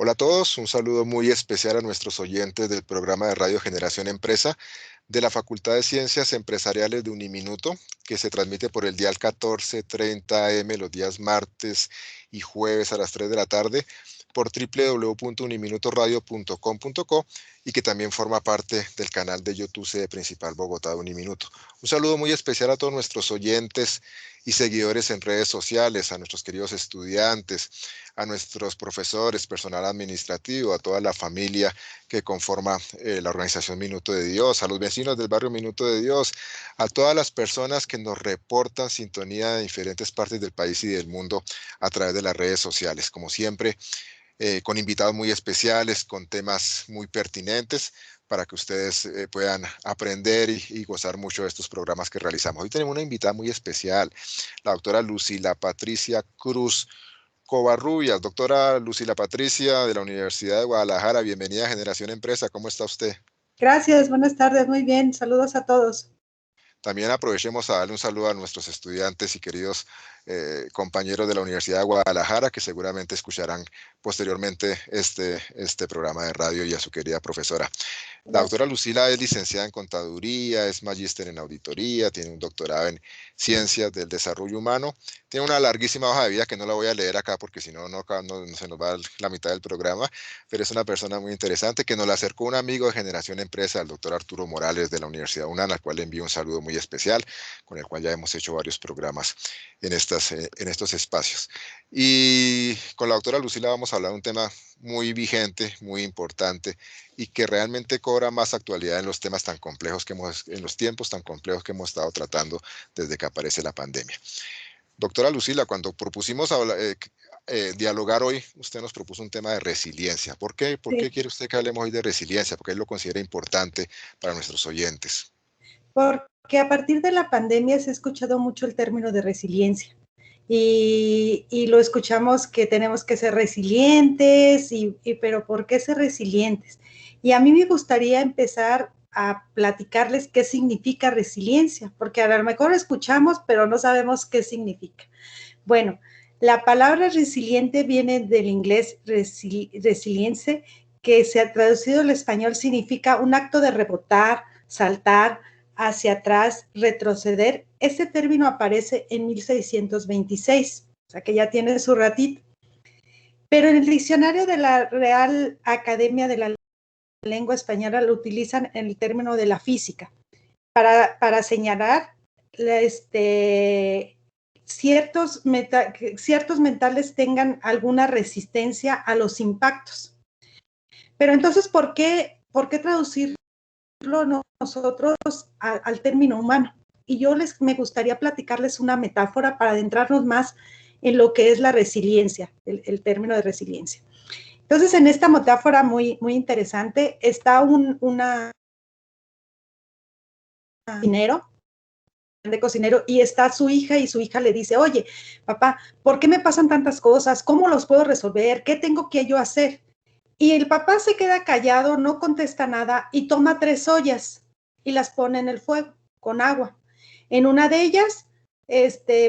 Hola a todos, un saludo muy especial a nuestros oyentes del programa de Radio Generación Empresa de la Facultad de Ciencias Empresariales de Uniminuto, que se transmite por el dial 14:30 AM los días martes y jueves a las 3 de la tarde por www.uniminutoradio.com.co y que también forma parte del canal de YouTube Sede Principal Bogotá de Uniminuto. Un saludo muy especial a todos nuestros oyentes y seguidores en redes sociales, a nuestros queridos estudiantes, a nuestros profesores, personal administrativo, a toda la familia que conforma la organización Minuto de Dios, a los vecinos del barrio Minuto de Dios, a todas las personas que nos reportan sintonía de diferentes partes del país y del mundo a través de las redes sociales. Como siempre, con invitados muy especiales, con temas muy pertinentes para que ustedes puedan aprender y gozar mucho de estos programas que realizamos. Hoy tenemos una invitada muy especial, la doctora Lucila Patricia Cruz Covarrubias. Doctora Lucila Patricia de la Universidad de Guadalajara, bienvenida a Generación Empresa. ¿Cómo está usted? Gracias, buenas tardes, muy bien, saludos a todos. También aprovechemos a darle un saludo a nuestros estudiantes y queridos compañeros de la Universidad de Guadalajara que seguramente escucharán posteriormente este programa de radio y a su querida profesora. La doctora Lucila es licenciada en Contaduría, es magíster en Auditoría, tiene un doctorado en Ciencias del Desarrollo Humano, tiene una larguísima hoja de vida que no la voy a leer acá porque si no, no se nos va la mitad del programa, pero es una persona muy interesante que nos la acercó un amigo de Generación Empresa, el doctor Arturo Morales de la Universidad UNAM, al cual le envío un saludo muy especial, con el cual ya hemos hecho varios programas en estos espacios. Y con la doctora Lucila vamos a hablar de un tema muy vigente, muy importante y que realmente cobra más actualidad en los temas tan complejos en los tiempos tan complejos que hemos estado tratando desde que aparece la pandemia. Doctora Lucila, cuando propusimos dialogar hoy, usted nos propuso un tema de resiliencia. ¿Por qué quiere usted que hablemos hoy de resiliencia? Porque él lo considera importante para nuestros oyentes. Porque a partir de la pandemia se ha escuchado mucho el término de resiliencia. Y lo escuchamos que tenemos que ser resilientes, pero ¿por qué ser resilientes? Y a mí me gustaría empezar a platicarles qué significa resiliencia, porque a lo mejor escuchamos, pero no sabemos qué significa. Bueno, la palabra resiliente viene del inglés resilience, que se ha traducido al español significa un acto de rebotar, saltar, hacia atrás, retroceder. Este término aparece en 1626, o sea que ya tiene su ratito. Pero en el diccionario de la Real Academia de la Lengua Española lo utilizan en el término de la física para señalar ciertos mentales tengan alguna resistencia a los impactos. Pero entonces, ¿por qué traducirlo nosotros al término humano? Y me gustaría platicarles una metáfora para adentrarnos más en lo que es la resiliencia, el término de resiliencia. Entonces, en esta metáfora muy, muy interesante está una cocinero y está su hija y su hija le dice, oye, papá, ¿por qué me pasan tantas cosas? ¿Cómo los puedo resolver? ¿Qué tengo que yo hacer? Y el papá se queda callado, no contesta nada y toma 3 ollas y las pone en el fuego con agua. En una de ellas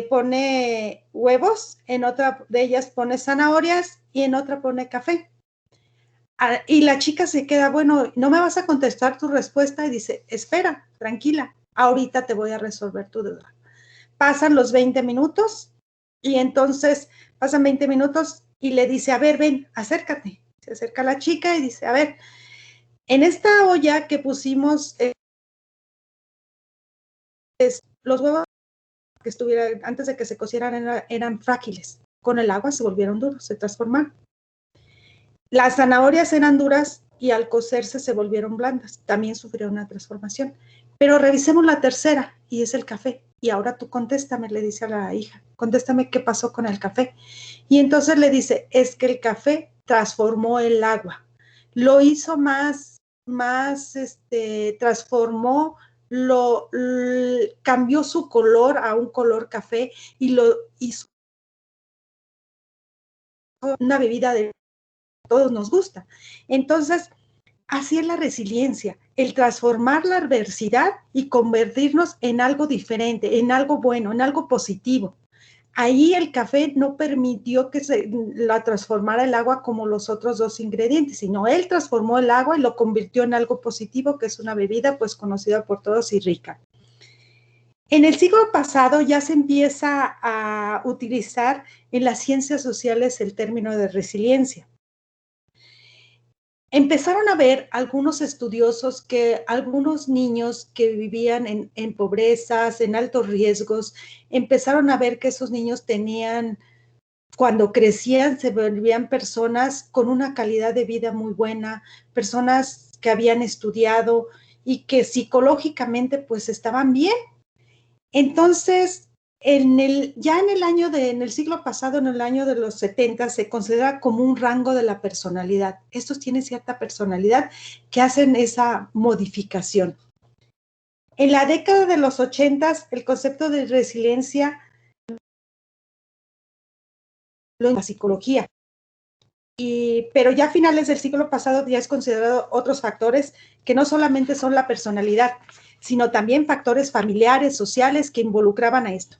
pone huevos, en otra de ellas pone zanahorias y en otra pone café. Y la chica se queda, bueno, ¿no me vas a contestar tu respuesta? Y dice, espera, tranquila, ahorita te voy a resolver tu duda. Pasan los 20 minutos y entonces pasan 20 minutos y le dice, a ver, ven, acércate. Se acerca la chica y dice, a ver, en esta olla que pusimos los huevos que estuvieran antes de que se cocieran eran frágiles. Con el agua se volvieron duros, se transformaron. Las zanahorias eran duras y al cocerse se volvieron blandas. También sufrieron una transformación. Pero revisemos la tercera y es el café. Y ahora tú contéstame, le dice a la hija, contéstame qué pasó con el café. Y entonces le dice, es que el café transformó el agua. Lo hizo transformó, cambió su color a un color café y lo hizo una bebida de todos nos gusta. Entonces, así es la resiliencia, el transformar la adversidad y convertirnos en algo diferente, en algo bueno, en algo positivo. Ahí el café no permitió que se la transformara el agua como los otros dos ingredientes, sino él transformó el agua y lo convirtió en algo positivo, que es una bebida pues conocida por todos y rica. En el siglo pasado ya se empieza a utilizar en las ciencias sociales el término de resiliencia. Empezaron a ver algunos estudiosos que algunos niños que vivían en pobrezas, en altos riesgos, empezaron a ver que esos niños tenían, cuando crecían, se volvían personas con una calidad de vida muy buena, personas que habían estudiado y que psicológicamente pues estaban bien. Entonces, en el siglo pasado, en el año de los 70, se considera como un rango de la personalidad. Estos tienen cierta personalidad que hacen esa modificación. En la década de los 80, el concepto de resiliencia lo en la psicología. Pero ya a finales del siglo pasado ya es considerado otros factores que no solamente son la personalidad, sino también factores familiares, sociales que involucraban a esto.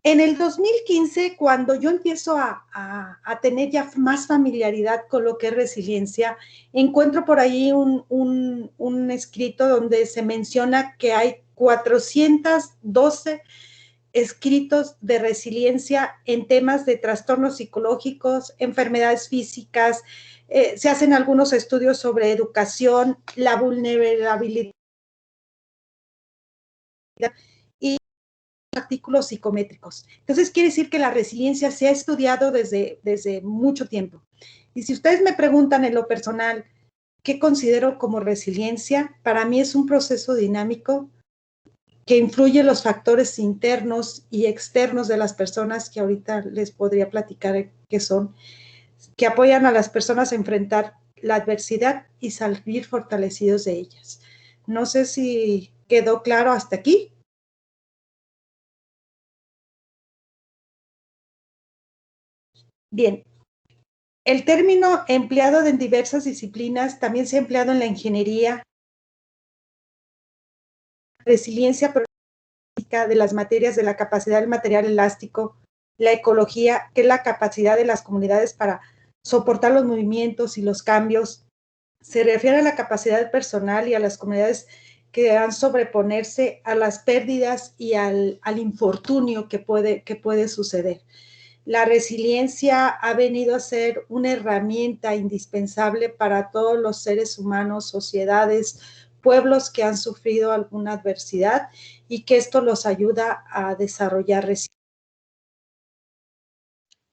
En el 2015, cuando yo empiezo a tener ya más familiaridad con lo que es resiliencia, encuentro por ahí un escrito donde se menciona que hay 412 escritos de resiliencia en temas de trastornos psicológicos, enfermedades físicas, se hacen algunos estudios sobre educación, la vulnerabilidad y artículos psicométricos. Entonces, quiere decir que la resiliencia se ha estudiado desde mucho tiempo. Y si ustedes me preguntan en lo personal, ¿qué considero como resiliencia? Para mí es un proceso dinámico que influye los factores internos y externos de las personas, que ahorita les podría platicar qué son, que apoyan a las personas a enfrentar la adversidad y salir fortalecidos de ellas. No sé si quedó claro hasta aquí. Bien, el término empleado en diversas disciplinas también se ha empleado en la ingeniería, resiliencia de las materias de la capacidad del material elástico, la ecología, que es la capacidad de las comunidades para soportar los movimientos y los cambios. Se refiere a la capacidad personal y a las comunidades que han sobreponerse a las pérdidas y al infortunio que puede suceder. La resiliencia ha venido a ser una herramienta indispensable para todos los seres humanos, sociedades, pueblos que han sufrido alguna adversidad y que esto los ayuda a desarrollar resiliencia.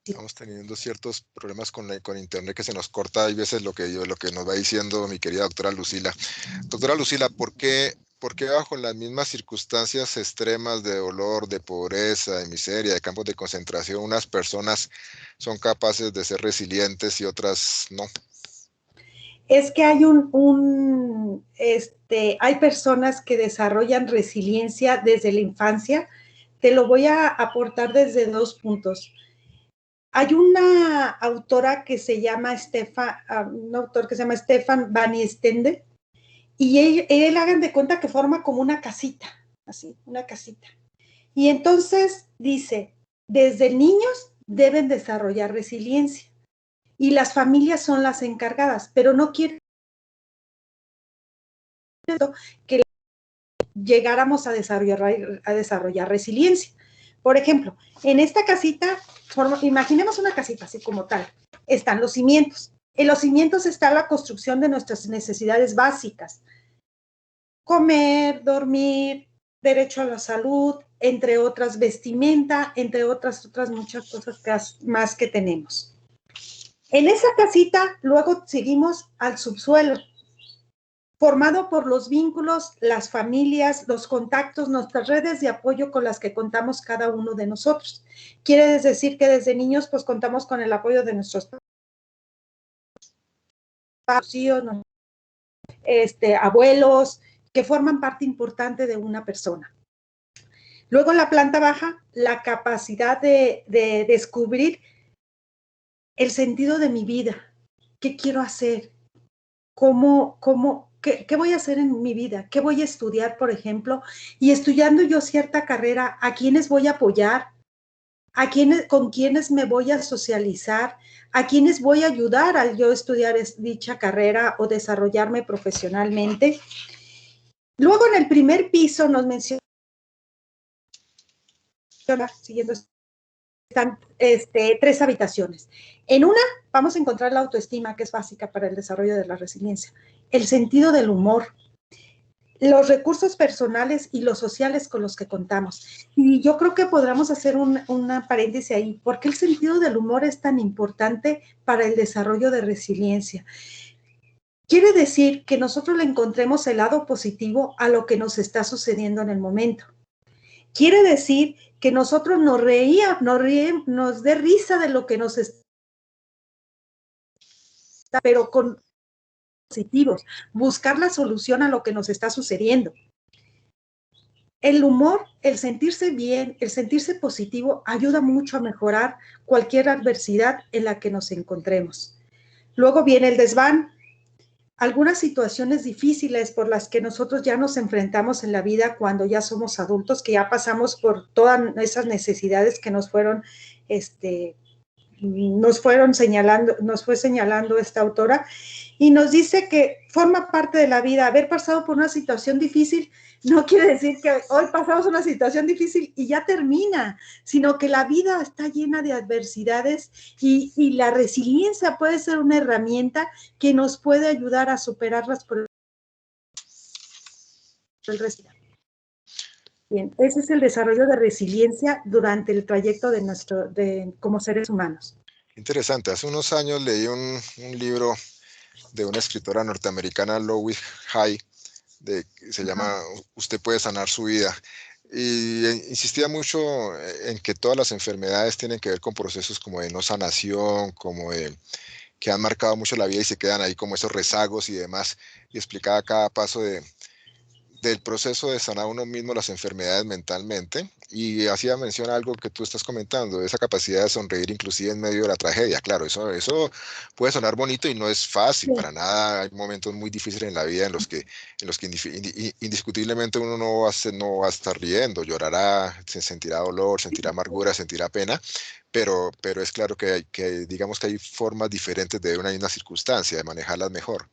Estamos teniendo ciertos problemas con internet que se nos corta. Hay veces lo que nos va diciendo mi querida doctora Lucila. Doctora Lucila, ¿por qué bajo las mismas circunstancias extremas de dolor, de pobreza, de miseria, de campos de concentración, unas personas son capaces de ser resilientes y otras no? Es que hay hay personas que desarrollan resiliencia desde la infancia. Te lo voy a aportar desde dos puntos. Hay una autora que se llama un autor que se llama Stefan Van Estende, y él hagan de cuenta que forma como una casita, así, una casita. Y entonces dice, desde niños deben desarrollar resiliencia y las familias son las encargadas, pero no quiere que llegáramos a desarrollar resiliencia. Por ejemplo, en esta casita, imaginemos una casita así como tal, están los cimientos. En los cimientos está la construcción de nuestras necesidades básicas: comer, dormir, derecho a la salud, entre otras, vestimenta, entre otras muchas cosas más que tenemos. En esa casita luego seguimos al subsuelo, formado por los vínculos, las familias, los contactos, nuestras redes de apoyo con las que contamos cada uno de nosotros. Quiere decir que desde niños pues contamos con el apoyo de nuestros tíos, abuelos, que forman parte importante de una persona. Luego en la planta baja, la capacidad de descubrir el sentido de mi vida, qué quiero hacer, ¿Qué voy a hacer en mi vida? ¿Qué voy a estudiar, por ejemplo? Y estudiando yo cierta carrera, ¿a quiénes voy a apoyar? con quiénes me voy a socializar, a quiénes voy a ayudar al yo estudiar dicha carrera o desarrollarme profesionalmente. Luego en el primer piso nos menciona, siguiendo, están 3 habitaciones. En una vamos a encontrar la autoestima, que es básica para el desarrollo de la resiliencia, el sentido del humor, los recursos personales y los sociales con los que contamos. Y yo creo que podríamos hacer una paréntesis ahí. ¿Por qué el sentido del humor es tan importante para el desarrollo de resiliencia? Quiere decir que nosotros le encontremos el lado positivo a lo que nos está sucediendo en el momento. Quiere decir que nosotros nos dé risa de lo que nos está, pero con positivos, buscar la solución a lo que nos está sucediendo. El humor, el sentirse bien, el sentirse positivo, ayuda mucho a mejorar cualquier adversidad en la que nos encontremos. Luego viene el desván. Algunas situaciones difíciles por las que nosotros ya nos enfrentamos en la vida cuando ya somos adultos, que ya pasamos por todas esas necesidades que nos fue señalando esta autora, y nos dice que forma parte de la vida. Haber pasado por una situación difícil no quiere decir que hoy pasamos una situación difícil y ya termina, sino que la vida está llena de adversidades y la resiliencia puede ser una herramienta que nos puede ayudar a superarlas por el resto. Bien, ese es el desarrollo de resiliencia durante el trayecto como seres humanos. Interesante. Hace unos años leí un libro de una escritora norteamericana, Louise Hay, se llama Usted puede sanar su vida. Y insistía mucho en que todas las enfermedades tienen que ver con procesos como de no sanación, como que han marcado mucho la vida y se quedan ahí como esos rezagos y demás. Y explicaba cada paso del proceso de sanar uno mismo las enfermedades mentalmente, y hacía mención a algo que tú estás comentando, esa capacidad de sonreír inclusive en medio de la tragedia. Claro, eso puede sonar bonito y no es fácil, para nada. Hay momentos muy difíciles en la vida en los que indiscutiblemente uno no va a estar riendo, llorará, se sentirá dolor, sentirá amargura, sentirá pena, pero es claro que digamos que hay formas diferentes de una misma circunstancia, de manejarlas mejor.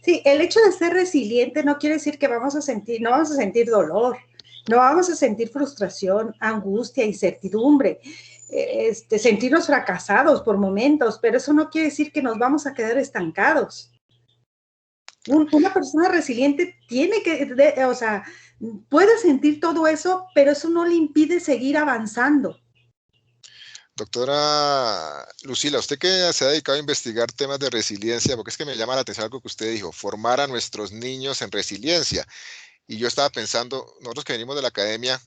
Sí, el hecho de ser resiliente no quiere decir que no vamos a sentir dolor, no vamos a sentir frustración, angustia, incertidumbre, sentirnos fracasados por momentos, pero eso no quiere decir que nos vamos a quedar estancados. Una persona resiliente puede sentir todo eso, pero eso no le impide seguir avanzando. Doctora Lucila, usted que se ha dedicado a investigar temas de resiliencia, porque es que me llama la atención algo que usted dijo, formar a nuestros niños en resiliencia. Y yo estaba pensando, nosotros que venimos de la academia,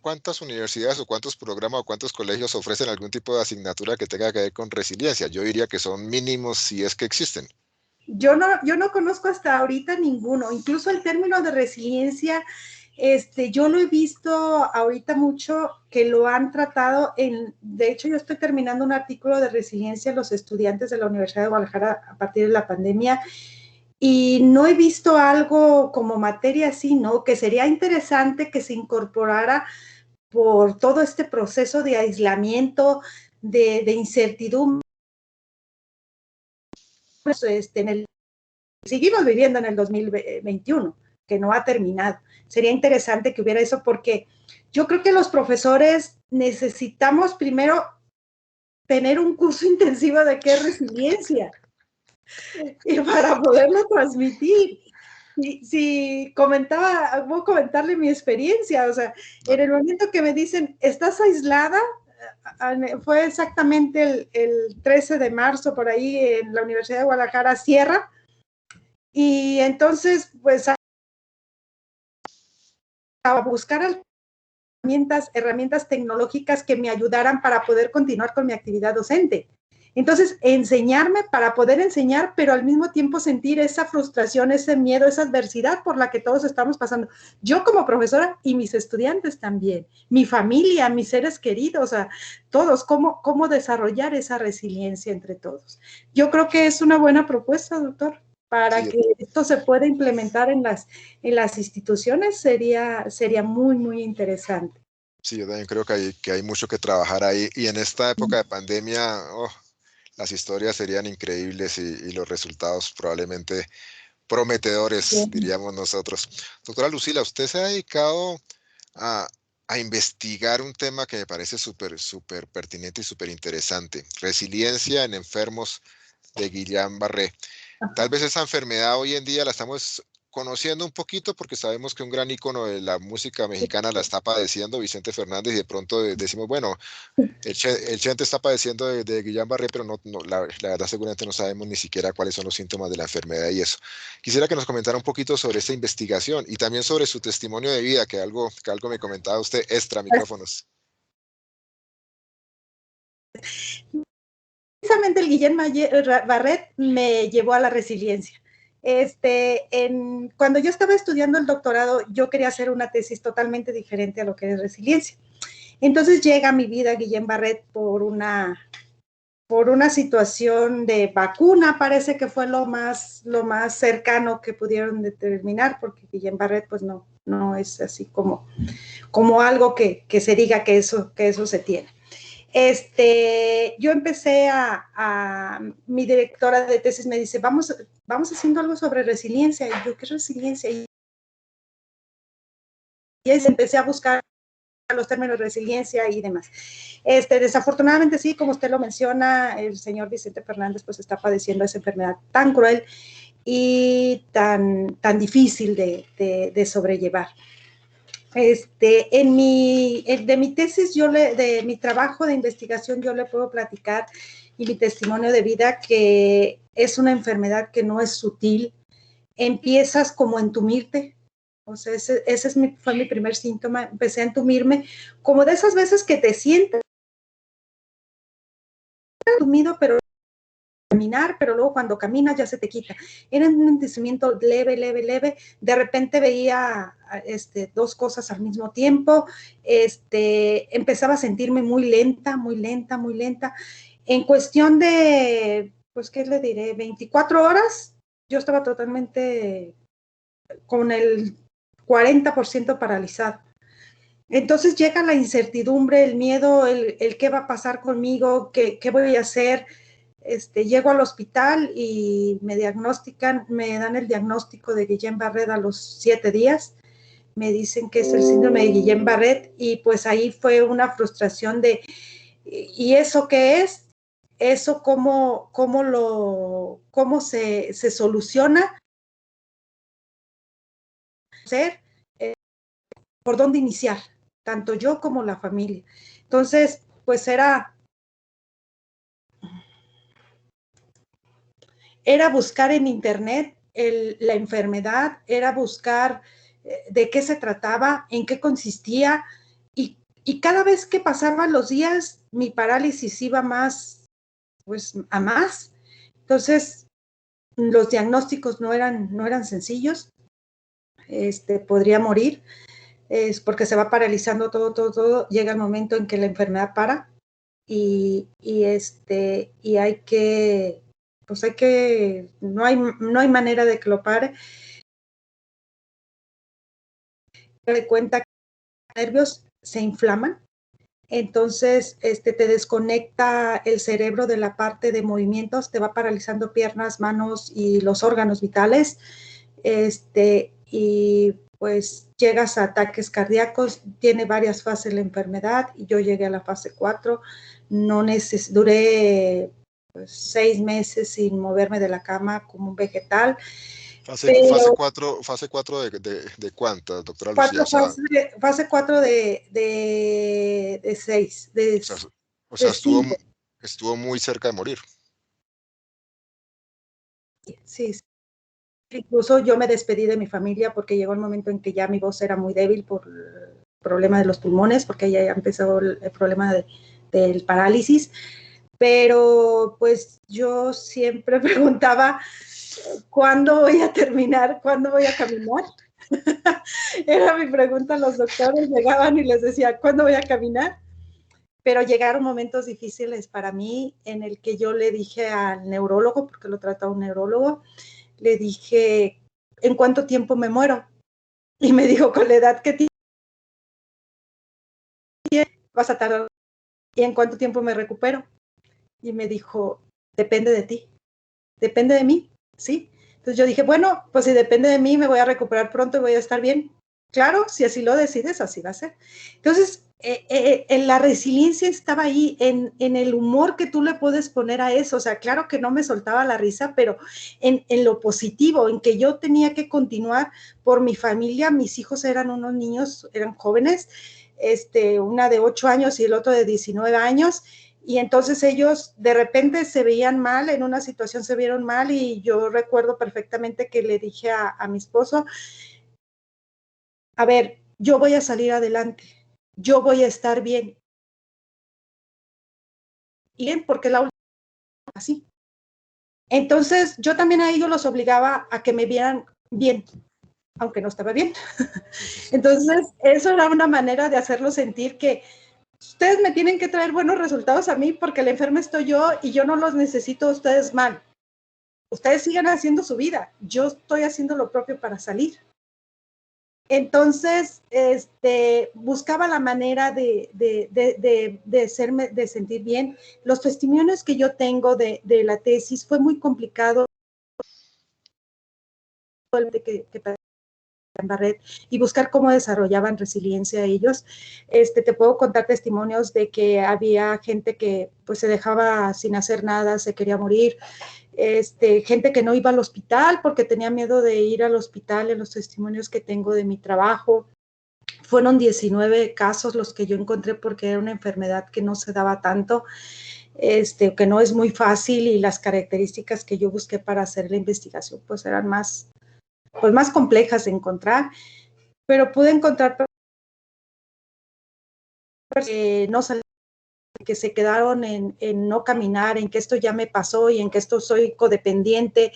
¿cuántas universidades o cuántos programas o cuántos colegios ofrecen algún tipo de asignatura que tenga que ver con resiliencia? Yo diría que son mínimos si es que existen. Yo no conozco hasta ahorita ninguno. Incluso el término de resiliencia, yo lo he visto ahorita mucho que lo han tratado de hecho yo estoy terminando un artículo de resiliencia en los estudiantes de la Universidad de Guadalajara a partir de la pandemia, y no he visto algo como materia así, ¿no? Que sería interesante que se incorporara por todo este proceso de aislamiento, de incertidumbre, seguimos viviendo en el 2021, que no ha terminado. Sería interesante que hubiera eso, porque yo creo que los profesores necesitamos primero tener un curso intensivo de qué es resiliencia y para poderlo transmitir. Si voy a comentarle mi experiencia, o sea, en el momento que me dicen, ¿estás aislada? Fue exactamente el 13 de marzo, por ahí en la Universidad de Guadalajara, cierra, y entonces, pues, a buscar herramientas tecnológicas que me ayudaran para poder continuar con mi actividad docente. Entonces, enseñarme para poder enseñar, pero al mismo tiempo sentir esa frustración, ese miedo, esa adversidad por la que todos estamos pasando. Yo como profesora y mis estudiantes también, mi familia, mis seres queridos, o sea, todos, cómo desarrollar esa resiliencia entre todos. Yo creo que es una buena propuesta, doctor, para que esto se pueda implementar en las instituciones. Sería muy, muy interesante. Sí, yo también creo que hay mucho que trabajar ahí. Y en esta época de pandemia, oh, las historias serían increíbles y los resultados probablemente prometedores, Bien. diríamos nosotros. Doctora Lucila, usted se ha dedicado a, a investigar un tema que me parece súper pertinente y súper interesante. Resiliencia en enfermos de Guillain-Barré. Tal vez esa enfermedad hoy en día la estamos conociendo un poquito porque sabemos que un gran ícono de la música mexicana la está padeciendo, Vicente Fernández, y de pronto decimos, bueno, el Chente está padeciendo de Guillain-Barré, pero la verdad seguramente no sabemos ni siquiera cuáles son los síntomas de la enfermedad y eso. Quisiera que nos comentara un poquito sobre esta investigación y también sobre su testimonio de vida, que algo me comentaba usted, extra micrófonos. Precisamente el Barret me llevó a la resiliencia. Cuando yo estaba estudiando el doctorado, yo quería hacer una tesis totalmente diferente a lo que es resiliencia. Entonces llega a mi vida Guillén Barret por una situación de vacuna, parece que fue lo más cercano que pudieron determinar, porque Guillén Barret pues no es así como algo que se diga que eso se tiene. Yo empecé mi directora de tesis me dice, vamos haciendo algo sobre resiliencia. Y yo, ¿qué resiliencia? Y empecé a buscar los términos de resiliencia y demás. Desafortunadamente sí, como usted lo menciona, el señor Vicente Fernández pues está padeciendo esa enfermedad tan cruel y tan difícil de sobrellevar. De mi tesis, de mi trabajo de investigación, yo le puedo platicar y mi testimonio de vida que es una enfermedad que no es sutil. Empiezas como a entumirte. O sea, fue mi primer síntoma. Empecé a entumirme, como de esas veces que te sientes entumido, pero caminar, pero luego cuando caminas ya se te quita. Era un entumimiento leve. De repente veía dos cosas al mismo tiempo. Empezaba a sentirme muy lenta. En cuestión de, pues, ¿qué le diré? 24 horas, yo estaba totalmente con el 40% paralizado. Entonces llega la incertidumbre, el miedo, el qué va a pasar conmigo, qué voy a hacer. Llego al hospital y me dan el diagnóstico de Guillain-Barré a los 7 días. Me dicen que es el síndrome de Guillain-Barré y pues ahí fue una frustración de, ¿y eso qué es? ¿Eso cómo se soluciona? ¿Por dónde iniciar? Tanto yo como la familia. Entonces, pues era buscar en internet la enfermedad, era buscar de qué se trataba, en qué consistía, y cada vez que pasaban los días, mi parálisis iba más, pues a más. Entonces, los diagnósticos no eran sencillos. Podría morir, es porque se va paralizando todo. Llega el momento en que la enfermedad para y no hay manera de que lo pare. De cuenta que los nervios se inflaman, entonces te desconecta el cerebro de la parte de movimientos, te va paralizando piernas, manos y los órganos vitales, y pues llegas a ataques cardíacos. Tiene varias fases la enfermedad y yo llegué a la fase 4, duré pues 6 meses sin moverme de la cama como un vegetal. Pero Fase 4 de cuántas, doctora Lucía? cuatro fase 4 de 6, O sea, o sea, de 5. estuvo muy cerca de morir. Sí, sí. Incluso yo me despedí de mi familia porque llegó el momento en que ya mi voz era muy débil por el problema de los pulmones, porque ya empezó el problema del parálisis. Pero pues yo siempre preguntaba, ¿cuándo voy a terminar? ¿Cuándo voy a caminar? Era mi pregunta a los doctores, llegaban y les decía, ¿cuándo voy a caminar? Pero llegaron momentos difíciles para mí en el que yo le dije al neurólogo, porque lo trataba un neurólogo, le dije, ¿en cuánto tiempo me muero? Y me dijo, con la edad que vas a tardar, ¿y en cuánto tiempo me recupero? Y me dijo, depende de ti, depende de mí, ¿sí? Entonces yo dije, bueno, pues si depende de mí, me voy a recuperar pronto y voy a estar bien. Claro, si así lo decides, así va a ser. Entonces, en la resiliencia estaba ahí, en el humor que tú le puedes poner a eso. O sea, claro que no me soltaba la risa, pero en lo positivo, en que yo tenía que continuar por mi familia. Mis hijos eran unos niños, eran jóvenes, una de 8 años y el otro de 19 años. Y entonces ellos de repente se veían mal, en una situación se vieron mal, y yo recuerdo perfectamente que le dije a mi esposo, a ver, yo voy a salir adelante, yo voy a estar bien. Y bien, porque la última así. Entonces, yo también a ellos los obligaba a que me vieran bien, aunque no estaba bien. Entonces, eso era una manera de hacerlos sentir que ustedes me tienen que traer buenos resultados a mí porque la enferma estoy yo y yo no los necesito a ustedes mal. Ustedes sigan haciendo su vida, yo estoy haciendo lo propio para salir. Entonces, buscaba la manera de sentir bien. Los testimonios que yo tengo de la tesis fue muy complicado en Barret y buscar cómo desarrollaban resiliencia ellos. Te puedo contar testimonios de que había gente que pues se dejaba sin hacer nada, se quería morir. Gente que no iba al hospital porque tenía miedo de ir al hospital, en los testimonios que tengo de mi trabajo. Fueron 19 casos los que yo encontré porque era una enfermedad que no se daba tanto, que no es muy fácil, y las características que yo busqué para hacer la investigación pues eran más complejas de encontrar, pero pude encontrar que no salieron, que se quedaron en no caminar, en que esto ya me pasó y en que esto soy codependiente,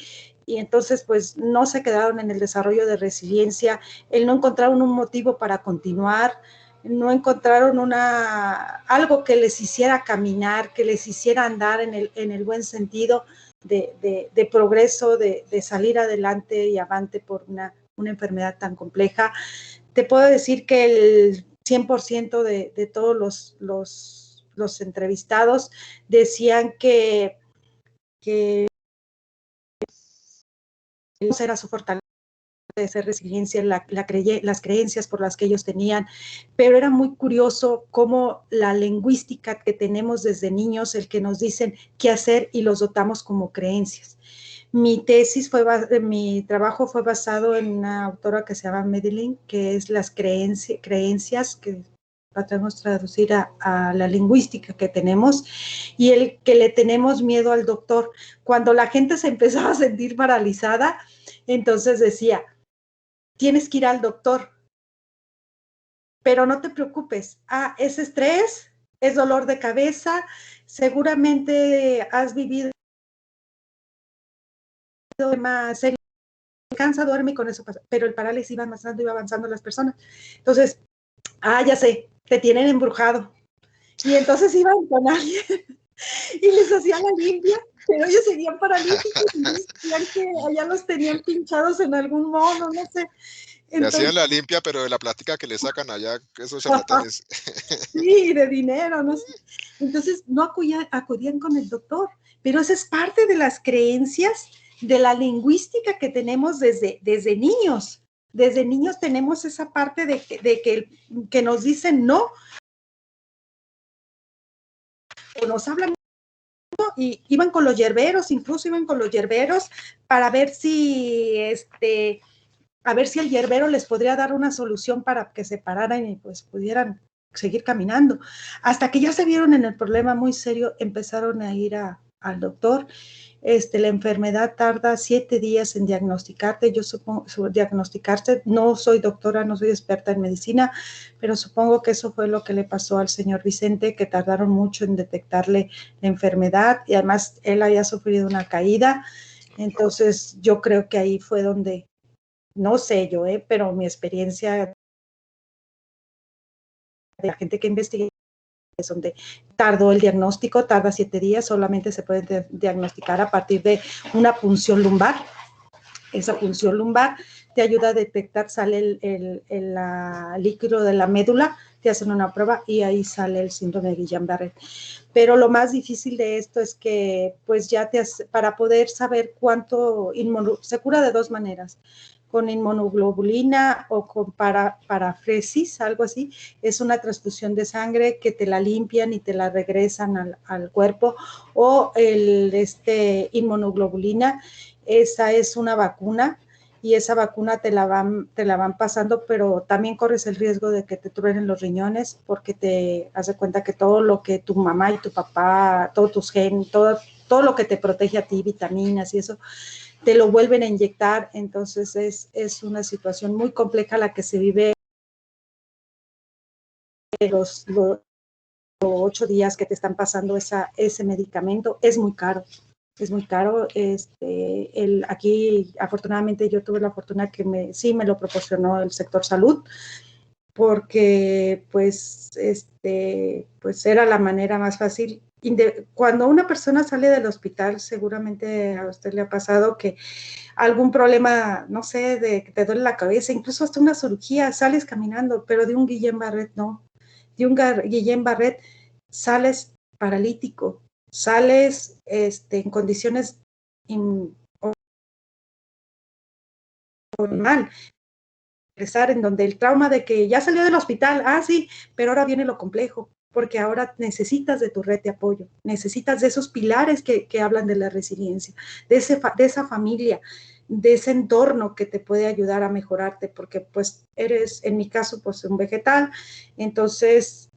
y entonces pues no se quedaron en el desarrollo de resiliencia, no encontraron un motivo para continuar, no encontraron algo que les hiciera caminar, que les hiciera andar en el buen sentido de progreso, de salir adelante y avante por una enfermedad tan compleja. Te puedo decir que el 100% de todos los entrevistados decían que era su fortaleza, de ser resiliencia, las creencias por las que ellos tenían, pero era muy curioso cómo la lingüística que tenemos desde niños, el que nos dicen qué hacer y los dotamos como creencias. Mi trabajo fue basado en una autora que se llama Medellín, que es las creencias que podemos traducir a la lingüística que tenemos, y el que le tenemos miedo al doctor. Cuando la gente se empezaba a sentir paralizada, entonces decía, tienes que ir al doctor, pero no te preocupes, es estrés, es dolor de cabeza, seguramente has vivido más serio, cansa, duerme y con eso pasa, pero el parálisis iba avanzando las personas. Entonces, ya sé, te tienen embrujado. Y entonces iban con alguien y les hacían la limpia, pero ellos seguían paralíticos y decían que allá los tenían pinchados en algún modo, no sé. Le hacían la limpia, pero de la plática que le sacan allá, esos charlatanes. Sí, de dinero, no sé. Entonces, no acudían con el doctor, pero esa es parte de las creencias, de la lingüística que tenemos desde niños. Desde niños tenemos esa parte de que nos dicen no, o nos hablan, y iban con los hierberos, incluso iban con los hierberos para ver si a ver si el hierbero les podría dar una solución para que se pararan y pues pudieran seguir caminando. Hasta que ya se vieron en el problema muy serio, empezaron a ir al doctor. La enfermedad tarda 7 días en diagnosticarte. Yo supongo, diagnosticarte, no soy doctora, no soy experta en medicina, pero supongo que eso fue lo que le pasó al señor Vicente, que tardaron mucho en detectarle la enfermedad, y además él había sufrido una caída. Entonces yo creo que ahí fue donde, no sé yo, pero mi experiencia de la gente que investiga es donde tardó el diagnóstico, tarda 7 días, solamente se puede diagnosticar a partir de una punción lumbar. Esa punción lumbar te ayuda a detectar, sale el líquido de la médula, te hacen una prueba y ahí sale el síndrome de Guillain-Barré. Pero lo más difícil de esto es que, pues ya para poder saber cuánto se cura de dos maneras, con inmunoglobulina o con parafresis, algo así. Es una transfusión de sangre que te la limpian y te la regresan al cuerpo, o inmunoglobulina, esa es una vacuna, y esa vacuna te la van pasando, pero también corres el riesgo de que te truenen los riñones, porque te hace cuenta que todo lo que tu mamá y tu papá, todos tus genes, todo lo que te protege a ti, vitaminas y eso, te lo vuelven a inyectar. Entonces es una situación muy compleja la que se vive los 8 días que te están pasando ese medicamento. Es muy caro. Es muy caro. Aquí, afortunadamente, yo tuve la fortuna que sí me lo proporcionó el sector salud, porque pues era la manera más fácil. Cuando una persona sale del hospital, seguramente a usted le ha pasado que algún problema, no sé, de que te duele la cabeza, incluso hasta una cirugía, sales caminando, pero de un Guillain-Barré no. De un Guillain-Barré sales paralítico, sales en condiciones mal, en donde el trauma de que ya salió del hospital, sí, pero ahora viene lo complejo, porque ahora necesitas de tu red de apoyo, necesitas de esos pilares que hablan de la resiliencia, de esa familia, de ese entorno que te puede ayudar a mejorarte, porque pues eres, en mi caso, pues un vegetal. Entonces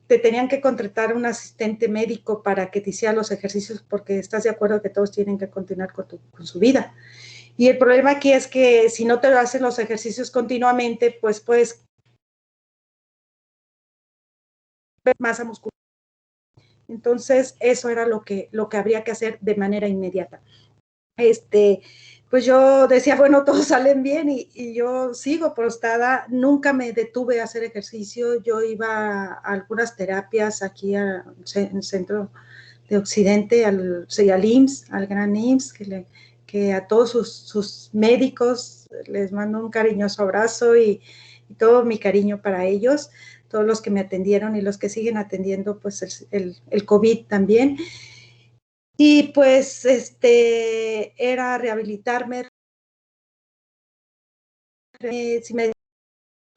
te tenían que contratar un asistente médico para que te hiciera los ejercicios, porque estás de acuerdo que todos tienen que continuar con su vida. Y el problema aquí es que si no te hacen los ejercicios continuamente, pues puedes ver masa muscular. Entonces, eso era lo que habría que hacer de manera inmediata. Pues yo decía, bueno, todos salen bien y yo sigo prostada, nunca me detuve a hacer ejercicio. Yo iba a algunas terapias aquí en el centro de Occidente, al IMSS, al gran IMSS, que a todos sus médicos les mando un cariñoso abrazo y todo mi cariño para ellos, todos los que me atendieron y los que siguen atendiendo, pues el COVID también. Y pues era rehabilitarme. Si me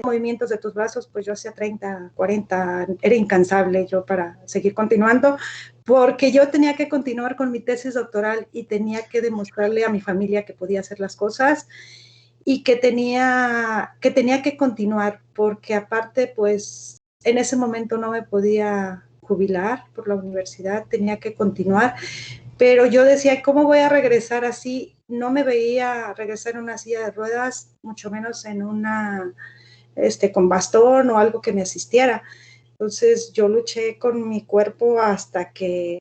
movimientos de tus brazos, pues yo hacía 30, 40, era incansable yo para seguir continuando, porque yo tenía que continuar con mi tesis doctoral y tenía que demostrarle a mi familia que podía hacer las cosas y que tenía que continuar, porque aparte, pues en ese momento no me podía jubilar por la universidad, tenía que continuar, pero yo decía, ¿cómo voy a regresar así? No me veía regresar en una silla de ruedas, mucho menos en con bastón o algo que me asistiera. Entonces yo luché con mi cuerpo hasta que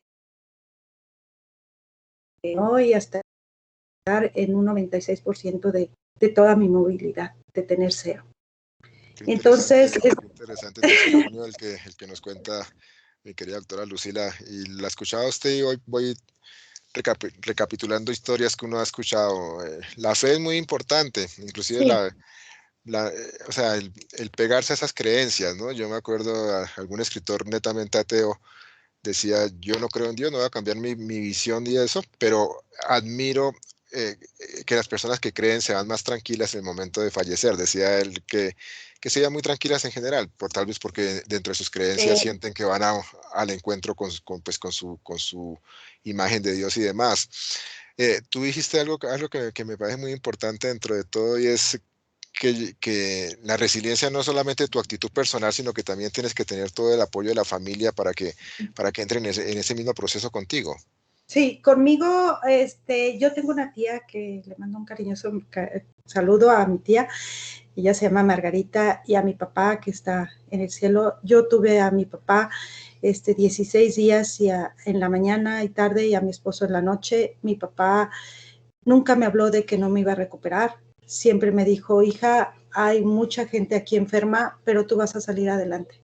hoy, hasta estar en un 96% de toda mi movilidad, de tener cero. Qué Entonces, interesante testimonio el que nos cuenta mi querida doctora Lucila, y la escuchaba usted y hoy voy recapitulando historias que uno ha escuchado. La fe es muy importante, inclusive sí. o sea, el pegarse a esas creencias, ¿no? Yo me acuerdo a algún escritor netamente ateo decía, yo no creo en Dios, no voy a cambiar mi visión y eso, pero admiro que las personas que creen se van más tranquilas en el momento de fallecer. Decía él que se iban muy tranquilas en general, tal vez porque dentro de sus creencias sienten que van al encuentro pues, con su imagen de Dios y demás. Tú dijiste algo que me parece muy importante dentro de todo, y es que la resiliencia no es solamente tu actitud personal, sino que también tienes que tener todo el apoyo de la familia para que entren en ese mismo proceso contigo. Sí, conmigo, yo tengo una tía que le mando un cariñoso saludo a mi tía. Ella se llama Margarita, y a mi papá que está en el cielo. Yo tuve a mi papá 16 días en la mañana y tarde, y a mi esposo en la noche. Mi papá nunca me habló de que no me iba a recuperar. Siempre me dijo, hija, hay mucha gente aquí enferma, pero tú vas a salir adelante.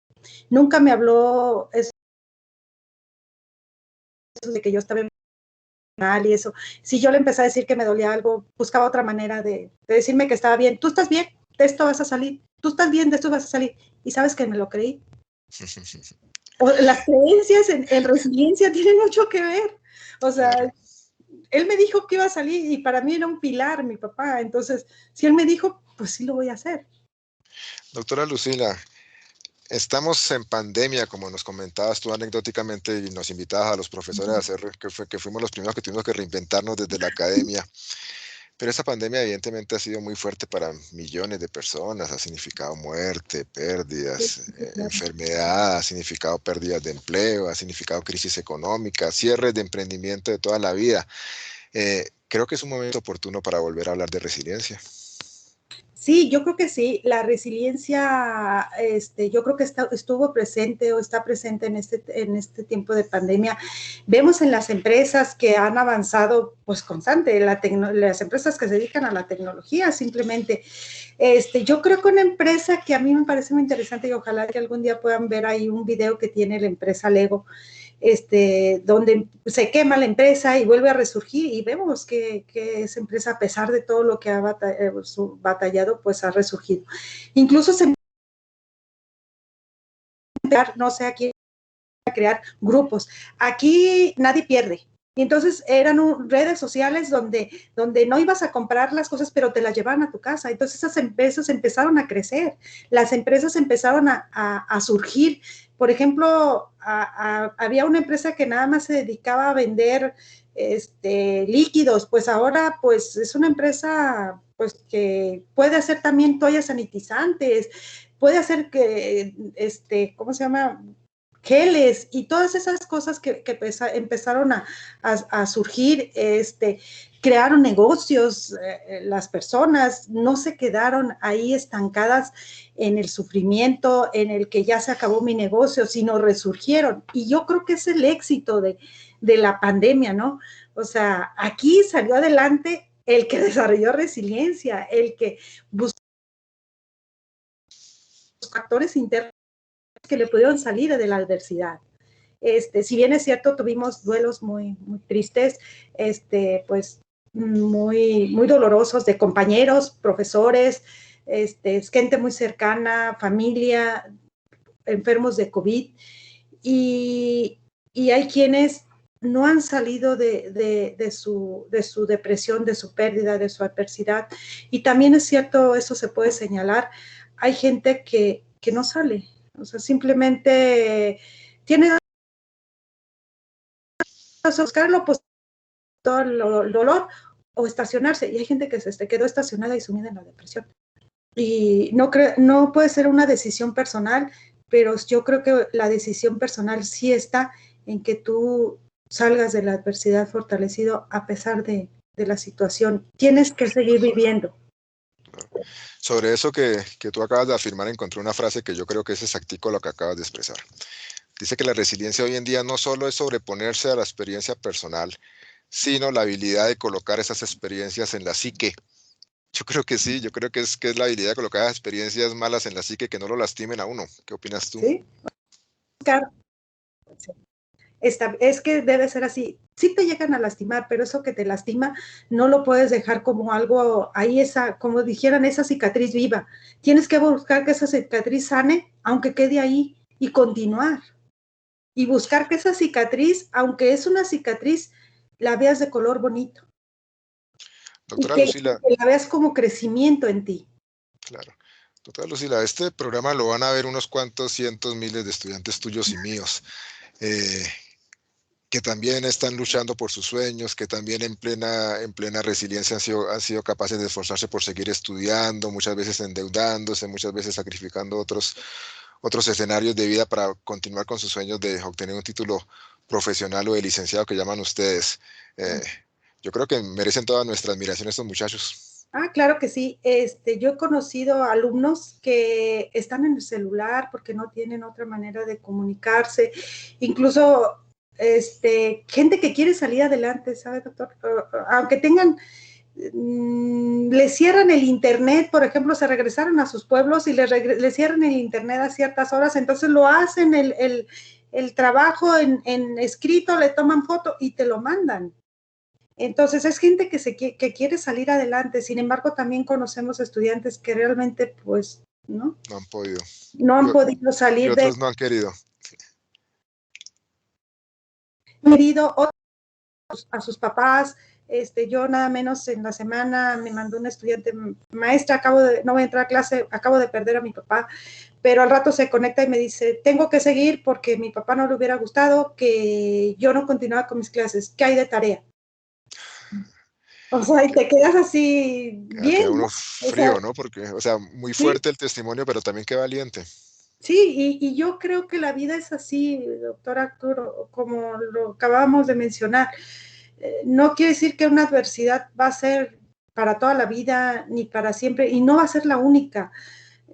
Nunca me habló eso de que yo estaba mal y eso. Si yo le empecé a decir que me dolía algo, buscaba otra manera de decirme que estaba bien. ¿Tú estás bien? de esto vas a salir, tú estás bien, de esto vas a salir. Y sabes que me lo creí. O las creencias en resiliencia tienen mucho que ver. O sea, claro, él me dijo que iba a salir y para mí era un pilar, mi papá. Entonces, si él me dijo, pues sí lo voy a hacer. Doctora Lucila, estamos en pandemia, como nos comentabas tú anecdóticamente y nos invitabas a los profesores a hacer, que fuimos los primeros que tuvimos que reinventarnos desde la academia. Pero esta pandemia evidentemente ha sido muy fuerte para millones de personas, ha significado muerte, pérdidas, enfermedad, ha significado pérdidas de empleo, ha significado crisis económica, cierres de emprendimiento de toda la vida. Creo que es un momento oportuno para volver a hablar de resiliencia. Sí, yo creo que sí. La resiliencia, yo creo que estuvo presente o está presente en este tiempo de pandemia. Vemos en las empresas que han avanzado, pues constante, las empresas que se dedican a la tecnología, simplemente. Yo creo que una empresa que a mí me parece muy interesante y ojalá que algún día puedan ver ahí un video que tiene la empresa Lego, donde se quema la empresa y vuelve a resurgir y vemos que esa empresa, a pesar de todo lo que ha batallado, pues ha resurgido. Incluso no sé, aquí a crear grupos. Aquí nadie pierde. Y entonces eran redes sociales donde no ibas a comprar las cosas, pero te las llevaban a tu casa. Entonces esas empresas empezaron a crecer, las empresas empezaron a surgir. Por ejemplo, había una empresa que nada más se dedicaba a vender líquidos, pues ahora pues es una empresa pues que puede hacer también toallas sanitizantes, puede hacer que, ¿cómo se llama?, geles y todas esas cosas que empezaron a surgir, crearon negocios, las personas no se quedaron ahí estancadas en el sufrimiento, en el que ya se acabó mi negocio, sino resurgieron. Y yo creo que es el éxito de la pandemia, ¿no? O sea, aquí salió adelante el que desarrolló resiliencia, el que buscó factores internos que le pudieron salir de la adversidad. Si bien es cierto, tuvimos duelos muy, muy tristes, pues muy, muy dolorosos de compañeros, profesores, gente muy cercana, familia, enfermos de COVID, y hay quienes no han salido de su depresión, de su pérdida, de su adversidad. Y también es cierto, eso se puede señalar, hay gente que no sale, o sea, simplemente tiene buscar lo positivo, el dolor o estacionarse. Y hay gente que se quedó estacionada y sumida en la depresión. Y no puede ser una decisión personal, pero yo creo que la decisión personal sí está en que tú salgas de la adversidad fortalecido a pesar de la situación. Tienes que seguir viviendo. Sobre eso que tú acabas de afirmar, encontré una frase que yo creo que es exactico lo que acabas de expresar. Dice que la resiliencia hoy en día no solo es sobreponerse a la experiencia personal, sino la habilidad de colocar esas experiencias en la psique. Yo creo que sí, yo creo que es la habilidad de colocar esas experiencias malas en la psique que no lo lastimen a uno. ¿Qué opinas tú? Sí, es que debe ser así. Sí te llegan a lastimar, pero eso que te lastima no lo puedes dejar como algo ahí, como dijeran, esa cicatriz viva. Tienes que buscar que esa cicatriz sane, aunque quede ahí, y continuar. Y buscar que esa cicatriz, aunque es una cicatriz, la veas de color bonito. Doctora Y que Lucila, la veas como crecimiento en ti. claro. Doctora Lucila, este programa lo van a ver unos cuantos cientos, miles de estudiantes tuyos y míos, que también están luchando por sus sueños, que también en plena resiliencia han sido capaces de esforzarse por seguir estudiando, muchas veces endeudándose, muchas veces sacrificando otros escenarios de vida para continuar con sus sueños de obtener un título profesional o de licenciado que llaman ustedes. Yo creo que merecen toda nuestra admiración estos muchachos. Ah, claro que sí. Yo he conocido alumnos que están en el celular porque no tienen otra manera de comunicarse. Incluso, gente que quiere salir adelante, ¿sabe, doctor? Aunque tengan, les cierran el internet, por ejemplo, se regresaron a sus pueblos y les cierran el internet a ciertas horas, entonces lo hacen el trabajo en escrito, le toman foto y te lo mandan. Entonces es gente que quiere salir adelante, sin embargo también conocemos estudiantes que realmente pues no han podido. no han podido Y salir de otros no han querido. herido a sus papás. Yo nada menos en la semana me mandó un estudiante, maestra, no voy a entrar a clase, acabo de perder a mi papá, pero al rato se conecta y me dice, tengo que seguir porque a mi papá no le hubiera gustado que yo no continuara con mis clases, ¿qué hay de tarea? O sea, y te quedas así Queda bien, ¿no? uno O sea, frío, ¿no? Porque, o sea, muy sí, fuerte el testimonio, pero también qué valiente. sí, y yo creo que la vida es así, doctor Arturo, como lo acabamos de mencionar. No quiere decir que una adversidad va a ser para toda la vida ni para siempre, y no va a ser la única.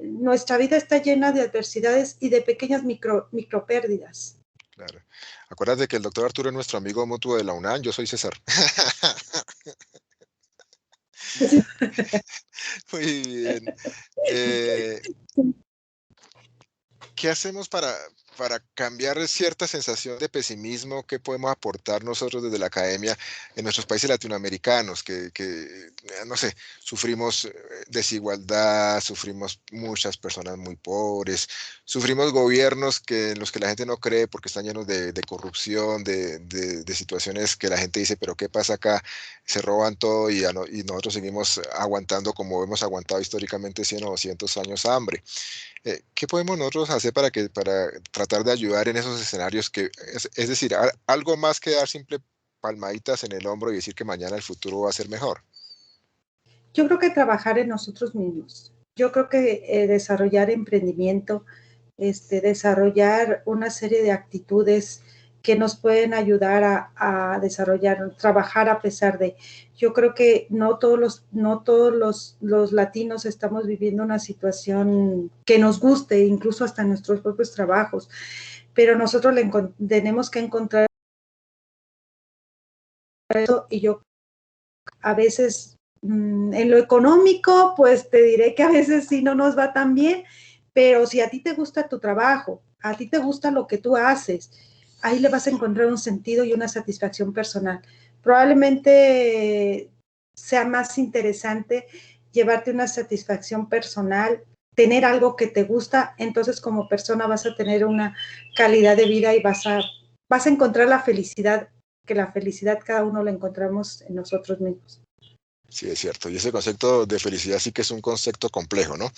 Nuestra vida está llena de adversidades y de pequeñas micro pérdidas. Claro. Acuérdate que el doctor Arturo es nuestro amigo mutuo de la UNAM, yo soy César. Muy bien. Eh, ¿Qué hacemos para cambiar cierta sensación de pesimismo? ¿Qué podemos aportar nosotros desde la academia en nuestros países latinoamericanos? No sé, sufrimos desigualdad, sufrimos muchas personas muy pobres, sufrimos gobiernos en los que la gente no cree porque están llenos de corrupción, de situaciones que la gente dice, pero ¿qué pasa acá? Se roban todo y nosotros seguimos aguantando como hemos aguantado históricamente 100 o 200 años hambre. ¿Qué podemos nosotros hacer para tratar de ayudar en esos escenarios es decir, algo más que dar simple palmaditas en el hombro y decir que mañana el futuro va a ser mejor? Yo creo que trabajar en nosotros mismos. Yo creo que desarrollar emprendimiento, desarrollar una serie de actitudes que nos pueden ayudar a desarrollar, trabajar a pesar de. Yo creo que no todos los latinos estamos viviendo una situación que nos guste, incluso hasta en nuestros propios trabajos, pero nosotros tenemos que encontrar eso, y yo a veces en lo económico, pues te diré que a veces sí no nos va tan bien, pero si a ti te gusta tu trabajo, a ti te gusta lo que tú haces, ahí le vas a encontrar un sentido y una satisfacción personal. Probablemente sea más interesante llevarte una satisfacción personal, tener algo que te gusta, entonces como persona vas a tener una calidad de vida y vas a encontrar la felicidad, que la felicidad cada uno la encontramos en nosotros mismos. Sí, es cierto. Y ese concepto de felicidad sí que es un concepto complejo, ¿no?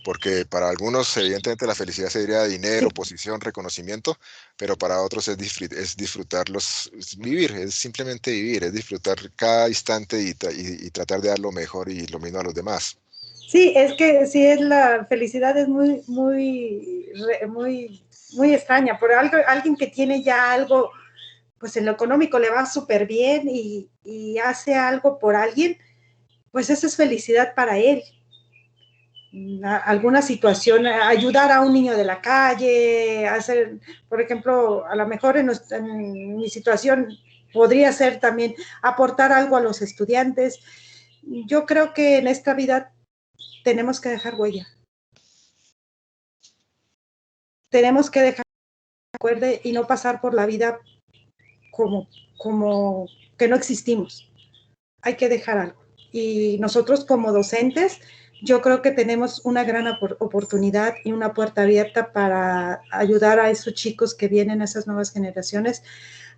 Porque para algunos, evidentemente, la felicidad sería dinero, Sí, posición, reconocimiento, pero para otros es disfrutarlos, es vivir, es simplemente vivir, es disfrutar cada instante y tratar de dar lo mejor y lo mismo a los demás. sí, es que sí es la felicidad es muy extraña. Por algo, alguien que tiene ya algo, pues en lo económico le va súper bien y hace algo por alguien, pues esa es felicidad para él. Alguna situación, ayudar a un niño de la calle, hacer, por ejemplo, a lo mejor en mi situación podría ser también aportar algo a los estudiantes. Yo creo que en esta vida tenemos que dejar huella, tenemos que dejar recuerde y no pasar por la vida como, como que no existimos. Hay que dejar algo. Y nosotros como docentes, yo creo que tenemos una gran oportunidad y una puerta abierta para ayudar a esos chicos que vienen, a esas nuevas generaciones,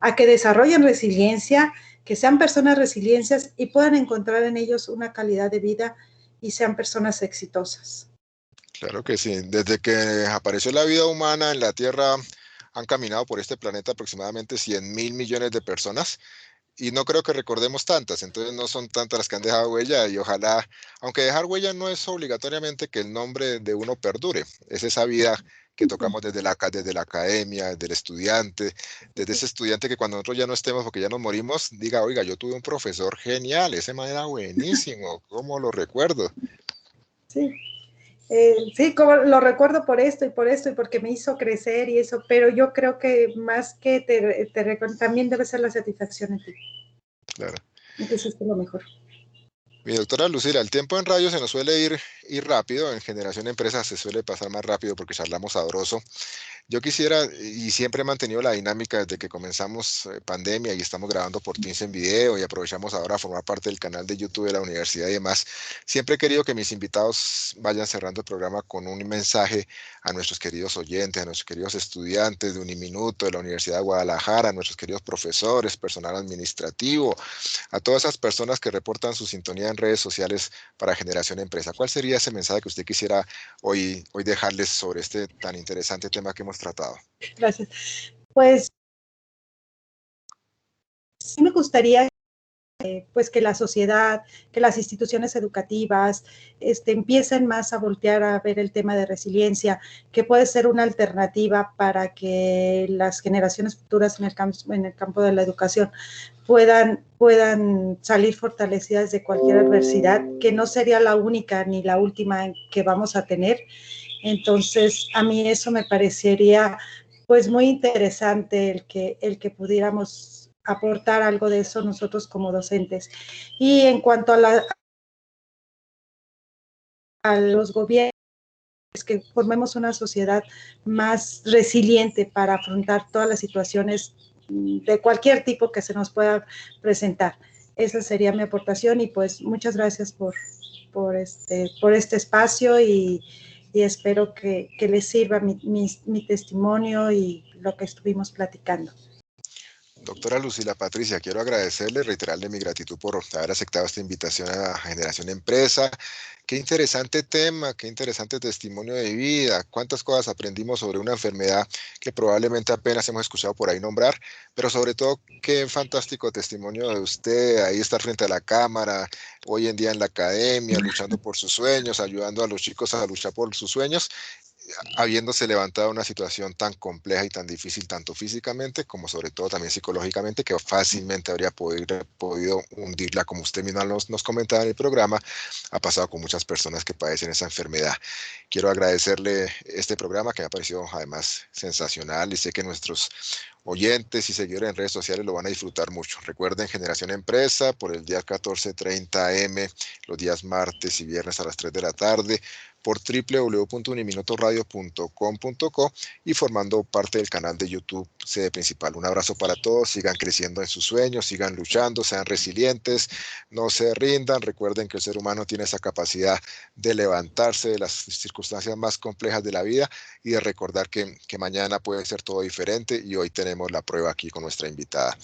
a que desarrollen resiliencia, que sean personas resilientes y puedan encontrar en ellos una calidad de vida y sean personas exitosas. Claro que sí. Desde que apareció la vida humana en la Tierra, han caminado por este planeta aproximadamente 100.000 millones de personas. Y no creo que recordemos tantas, entonces no son tantas las que han dejado huella y ojalá, aunque dejar huella no es obligatoriamente que el nombre de uno perdure, es esa vida que tocamos desde la academia, desde el estudiante, desde ese estudiante que cuando nosotros ya no estemos porque ya nos morimos, diga, oiga, yo tuve un profesor genial, ese man era buenísimo, ¿cómo lo recuerdo? Sí. Sí, como lo recuerdo por esto y por esto y porque me hizo crecer y eso, pero yo creo que más que también debe ser la satisfacción en ti, Claro. y que eso es lo mejor. Mi doctora Lucila, el tiempo en radio se nos suele ir ir rápido. En Generación Empresa se suele pasar más rápido porque charlamos sabroso. Yo quisiera, y siempre he mantenido la dinámica desde que comenzamos pandemia y estamos grabando por Teams en video y aprovechamos ahora a formar parte del canal de YouTube de la universidad y demás. Siempre he querido que mis invitados vayan cerrando el programa con un mensaje a nuestros queridos oyentes, a nuestros queridos estudiantes de Uniminuto, de la Universidad de Guadalajara, a nuestros queridos profesores, personal administrativo, a todas esas personas que reportan su sintonía en redes sociales para Generación Empresa. ¿Cuál sería ese mensaje que usted quisiera hoy dejarles sobre este tan interesante tema que hemos tratado? Gracias. Pues sí me gustaría pues que la sociedad, que las instituciones educativas empiecen más a voltear a ver el tema de resiliencia, que puede ser una alternativa para que las generaciones futuras en el campo de la educación puedan salir fortalecidas de cualquier adversidad, que no sería la única ni la última que vamos a tener. Entonces, a mí eso me parecería pues muy interesante el que pudiéramos aportar algo de eso nosotros como docentes. Y en cuanto a los gobiernos, que formemos una sociedad más resiliente para afrontar todas las situaciones de cualquier tipo que se nos pueda presentar. Esa sería mi aportación y pues muchas gracias por este espacio y espero que les sirva mi testimonio y lo que estuvimos platicando. Doctora Lucila Patricia, quiero agradecerle, reiterarle mi gratitud por haber aceptado esta invitación a Generación Empresa. Qué interesante tema, qué interesante testimonio de vida, cuántas cosas aprendimos sobre una enfermedad que probablemente apenas hemos escuchado por ahí nombrar, pero sobre todo qué fantástico testimonio de usted, ahí estar frente a la cámara, hoy en día en la academia, luchando por sus sueños, ayudando a los chicos a luchar por sus sueños, habiéndose levantado una situación tan compleja y tan difícil, tanto físicamente como sobre todo también psicológicamente, que fácilmente habría podido hundirla, como usted misma nos comentaba en el programa, ha pasado con muchas personas que padecen esa enfermedad. Quiero agradecerle este programa que me ha parecido además sensacional y sé que nuestros oyentes y seguidores en redes sociales lo van a disfrutar mucho. Recuerden Generación Empresa por el día 14:30 AM, los días martes y viernes a las 3 de la tarde, por www.uniminutoradio.com.co y formando parte del canal de YouTube Sede Principal. Un abrazo para todos, sigan creciendo en sus sueños, sigan luchando, sean resilientes, no se rindan. Recuerden que el ser humano tiene esa capacidad de levantarse de las circunstancias más complejas de la vida y de recordar que mañana puede ser todo diferente y hoy tenemos la prueba aquí con nuestra invitada.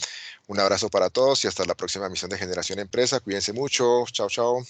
Un abrazo para todos y hasta la próxima emisión de Generación Empresa. Cuídense mucho. Chao, chao.